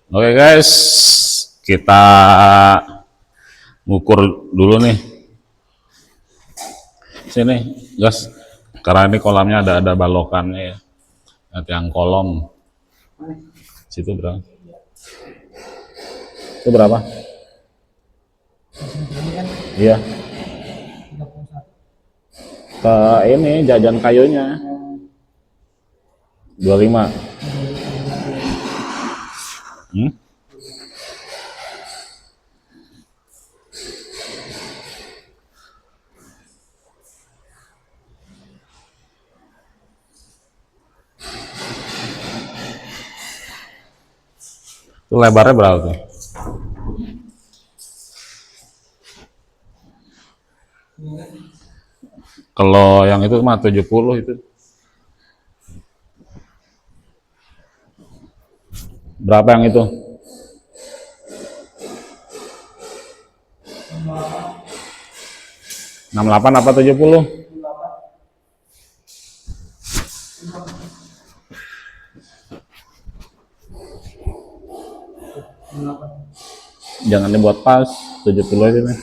Oke guys, kita ngukur dulu nih. Sini, gas. Karena ini kolamnya ada balokannya ya. Nanti yang kolom. Situ berapa? Itu berapa? Iya. Ke ini jajan kayunya 25. Hmm? Itu lebarnya berapa tuh? Kalau yang itu mah 70 itu. Berapa yang itu? 68 apa 70? Jangan dibuat pas, 70 aja nih.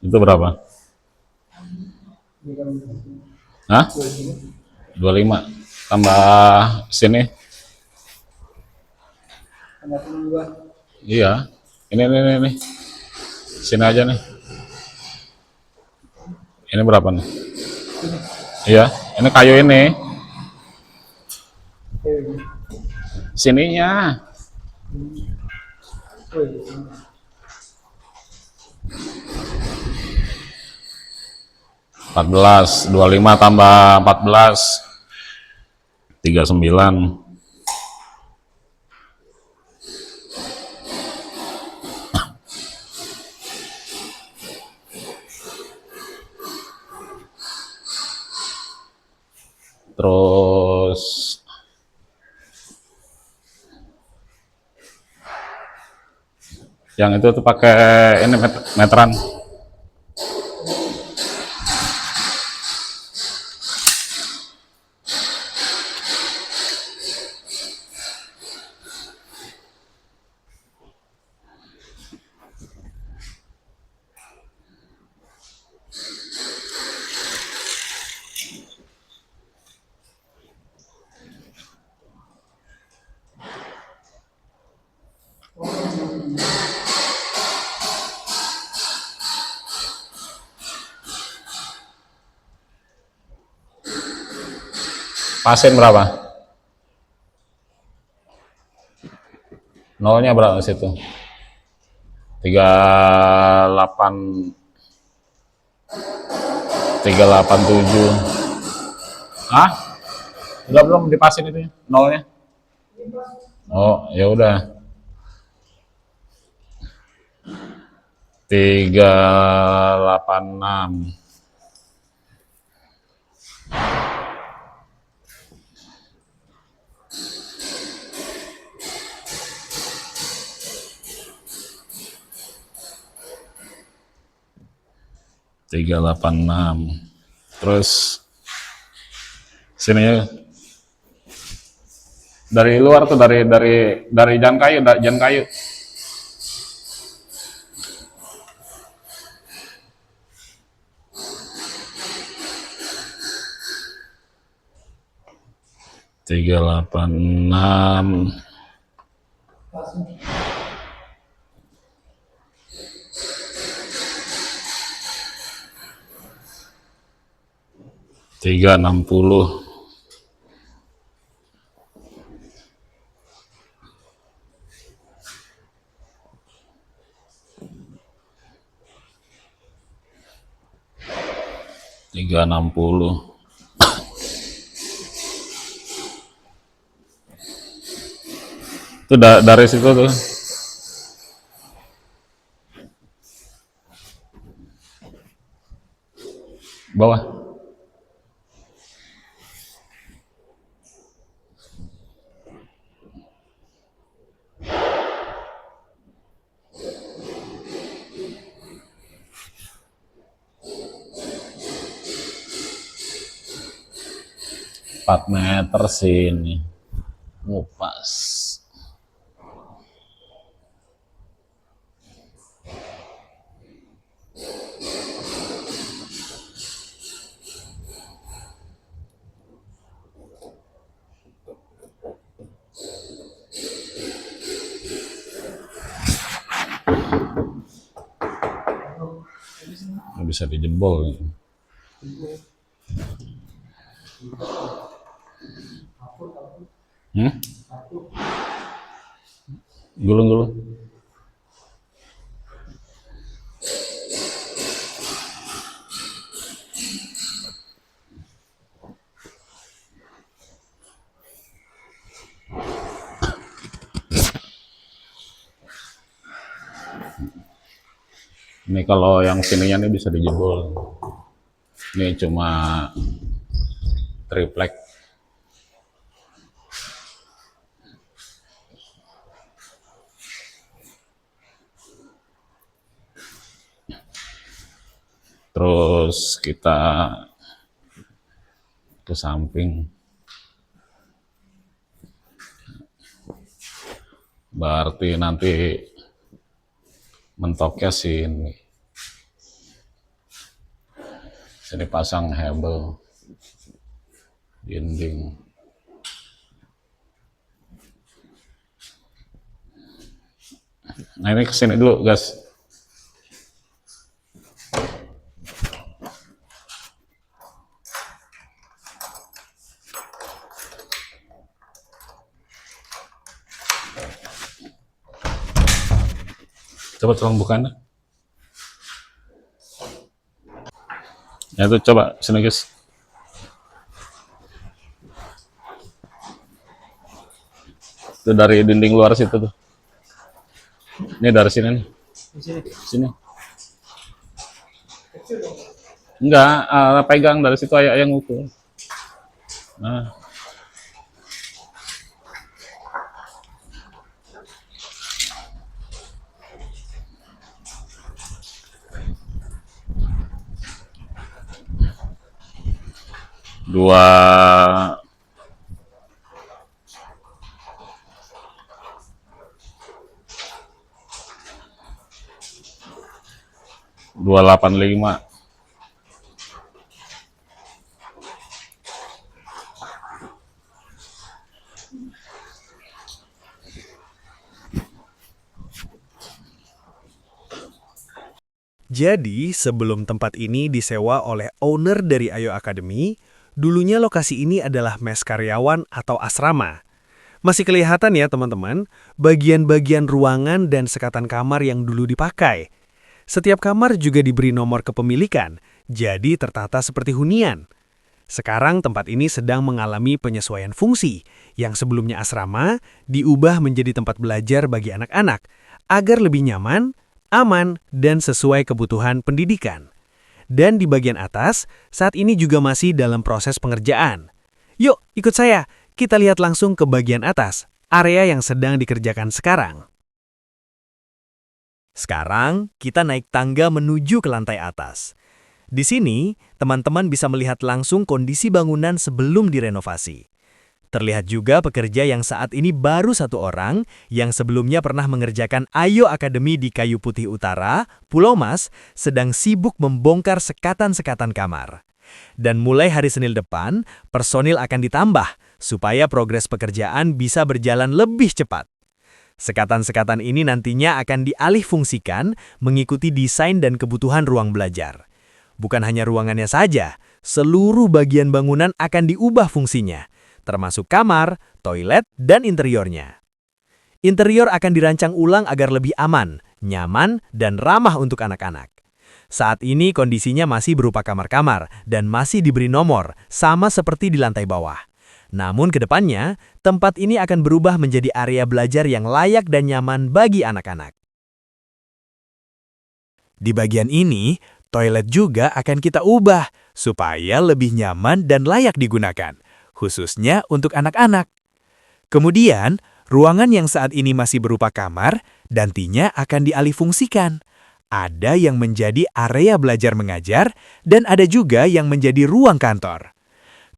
Itu berapa? Hah? 25. Tambah sini. Iya. Ini. Sini aja nih. Ini berapa nih? Iya, ini kayu ini. Sininya. 14, 25 tambah 14, 39. Terus yang itu tuh pakai ini meteran. Pasin berapa? Nolnya berapa situ? 38, 387. Ah? Udah belum dipasin itu nolnya? Oh, ya udah. 386. Tiga delapan enam. Terus sini ya. Dari luar tuh dari jam kayu, jam kayu. Tiga delapan enam. Tiga 60. Tiga 60. Itu dari situ tuh. Bawah. 4 meter sini. Ngupas. Bisa dijebol. Gulung-gulung. Ini kalau yang sininya nih bisa dijebol. Ini cuma triplek. Terus kita ke samping. Berarti nanti mentoknya sini. Sini pasang hebel dinding. Nah ini kesini dulu guys. Coba tolong bukain. Ya itu coba sini guys. Itu dari dinding luar situ tuh. Ini dari sini nih. Sini. Enggak, pegang dari situ ayah yang ukur. Nah. Dua 285. Jadi, sebelum tempat ini disewa oleh owner dari Ayo Academy, dulunya lokasi ini adalah mes karyawan atau asrama. Masih kelihatan ya teman-teman, bagian-bagian ruangan dan sekatan kamar yang dulu dipakai. Setiap kamar juga diberi nomor kepemilikan, jadi tertata seperti hunian. Sekarang tempat ini sedang mengalami penyesuaian fungsi, yang sebelumnya asrama diubah menjadi tempat belajar bagi anak-anak, agar lebih nyaman, aman, dan sesuai kebutuhan pendidikan. Dan di bagian atas, saat ini juga masih dalam proses pengerjaan. Yuk, ikut saya, kita lihat langsung ke bagian atas, area yang sedang dikerjakan sekarang. Sekarang, kita naik tangga menuju ke lantai atas. Di sini, teman-teman bisa melihat langsung kondisi bangunan sebelum direnovasi. Terlihat juga pekerja yang saat ini baru 1 orang yang sebelumnya pernah mengerjakan Ayo Academy di Kayu Putih Utara, Pulau Mas, sedang sibuk membongkar sekatan-sekatan kamar. Dan mulai hari Senin depan, personil akan ditambah supaya progres pekerjaan bisa berjalan lebih cepat. Sekatan-sekatan ini nantinya akan dialihfungsikan mengikuti desain dan kebutuhan ruang belajar. Bukan hanya ruangannya saja, seluruh bagian bangunan akan diubah fungsinya, termasuk kamar, toilet, dan interiornya. Interior akan dirancang ulang agar lebih aman, nyaman, dan ramah untuk anak-anak. Saat ini kondisinya masih berupa kamar-kamar dan masih diberi nomor, sama seperti di lantai bawah. Namun ke depannya, tempat ini akan berubah menjadi area belajar yang layak dan nyaman bagi anak-anak. Di bagian ini, toilet juga akan kita ubah supaya lebih nyaman dan layak digunakan, khususnya untuk anak-anak. Kemudian, ruangan yang saat ini masih berupa kamar, nantinya akan dialihfungsikan. Ada yang menjadi area belajar mengajar, dan ada juga yang menjadi ruang kantor.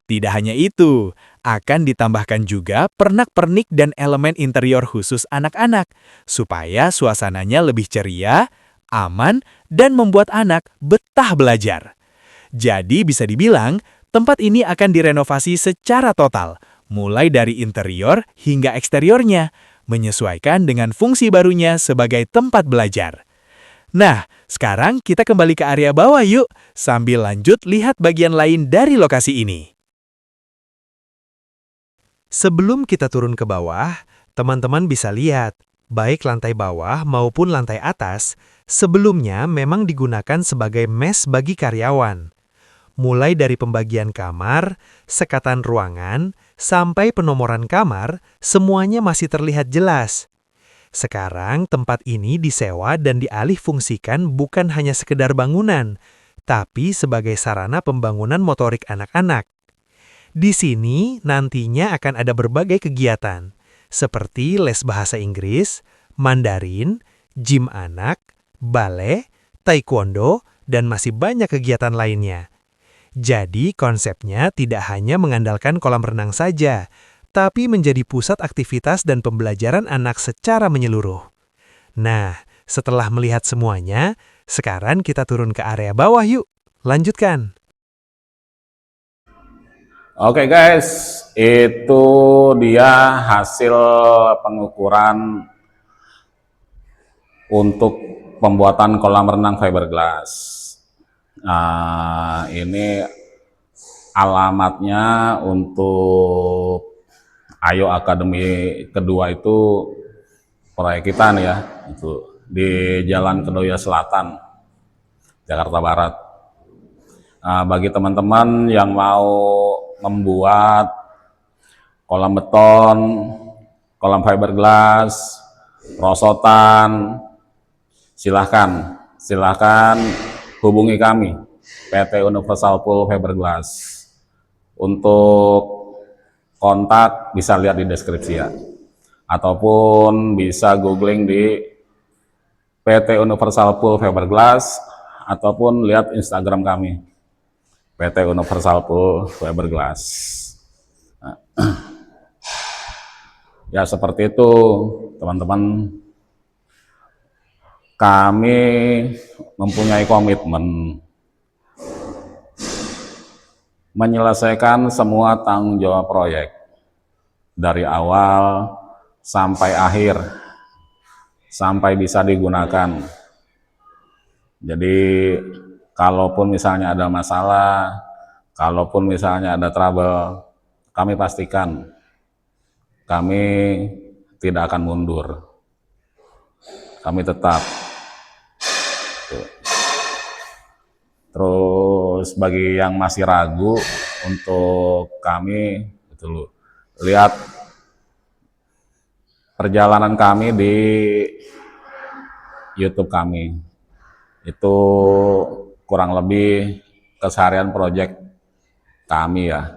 Tidak hanya itu, akan ditambahkan juga pernak-pernik dan elemen interior khusus anak-anak, supaya suasananya lebih ceria, aman, dan membuat anak betah belajar. Jadi bisa dibilang, tempat ini akan direnovasi secara total, mulai dari interior hingga eksteriornya, menyesuaikan dengan fungsi barunya sebagai tempat belajar. Nah, sekarang kita kembali ke area bawah yuk, sambil lanjut lihat bagian lain dari lokasi ini. Sebelum kita turun ke bawah, teman-teman bisa lihat, baik lantai bawah maupun lantai atas, sebelumnya memang digunakan sebagai mes bagi karyawan. Mulai dari pembagian kamar, sekatan ruangan, sampai penomoran kamar, semuanya masih terlihat jelas. Sekarang tempat ini disewa dan dialihfungsikan bukan hanya sekedar bangunan, tapi sebagai sarana pembangunan motorik anak-anak. Di sini nantinya akan ada berbagai kegiatan, seperti les bahasa Inggris, Mandarin, gym anak, ballet, taekwondo, dan masih banyak kegiatan lainnya. Jadi konsepnya tidak hanya mengandalkan kolam renang saja, tapi menjadi pusat aktivitas dan pembelajaran anak secara menyeluruh. Nah, setelah melihat semuanya, sekarang kita turun ke area bawah yuk. Lanjutkan. Oke guys, itu dia hasil pengukuran untuk pembuatan kolam renang fiberglass. Nah, ini alamatnya untuk Ayo Academy kedua itu proyek kita nih ya, itu di Jalan Kedoya Selatan, Jakarta Barat. Nah, bagi teman-teman yang mau membuat kolam beton, kolam fiberglass, rosotan, silahkan hubungi kami, PT Universal Pool Fiberglass. Untuk kontak bisa lihat di deskripsi ya, ataupun bisa googling di PT Universal Pool Fiberglass, ataupun lihat Instagram kami, PT Universal Pool Fiberglass. Nah, ya seperti itu teman-teman, kami mempunyai komitmen menyelesaikan semua tanggung jawab proyek dari awal sampai akhir, sampai bisa digunakan. Jadi kalaupun misalnya ada masalah, kalaupun misalnya ada trouble, kami pastikan kami tidak akan mundur. Kami tetap. Terus bagi yang masih ragu untuk kami, itu loh, lihat perjalanan kami di YouTube kami. Itu kurang lebih keseharian proyek kami ya.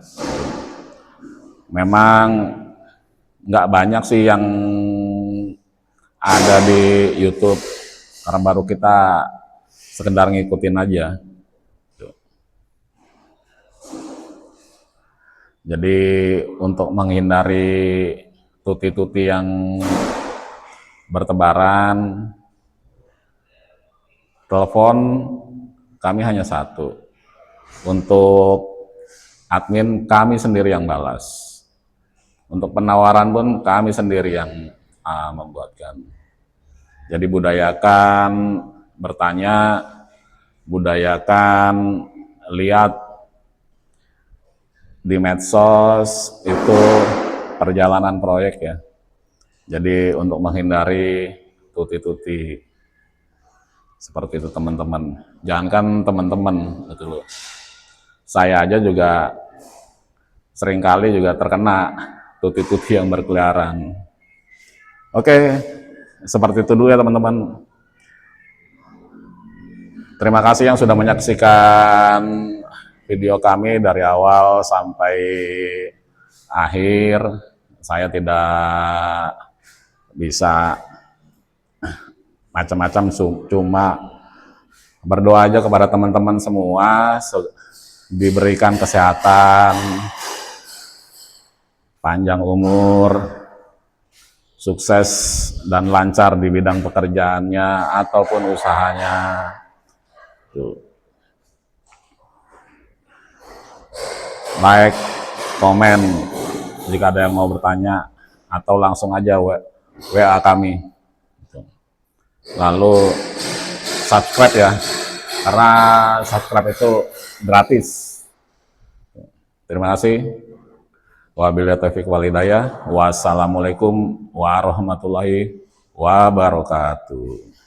Memang nggak banyak sih yang ada di YouTube, karena baru kita sekedar ngikutin aja. Jadi untuk menghindari tuti-tuti yang bertebaran, telepon kami hanya satu. Untuk admin kami sendiri yang balas. Untuk penawaran pun kami sendiri yang membuatkan. Jadi budayakan bertanya, budayakan lihat di medsos itu perjalanan proyek ya. Jadi untuk menghindari tuti-tuti seperti itu teman-teman. Jangankan teman-teman, gitu loh. Saya aja juga seringkali juga terkena tuti-tuti yang berkeliaran. Oke, seperti itu dulu ya teman-teman. Terima kasih yang sudah menyaksikan video kami dari awal sampai akhir. Saya tidak bisa macam-macam, cuma berdoa aja kepada teman-teman semua diberikan kesehatan, panjang umur, sukses dan lancar di bidang pekerjaannya ataupun usahanya. Tuh. Like, komen jika ada yang mau bertanya, atau langsung aja WA kami. Lalu subscribe ya, karena subscribe itu gratis. Terima kasih. Wabillahi taufiq wal hidayah. Wassalamualaikum warahmatullahi wabarakatuh.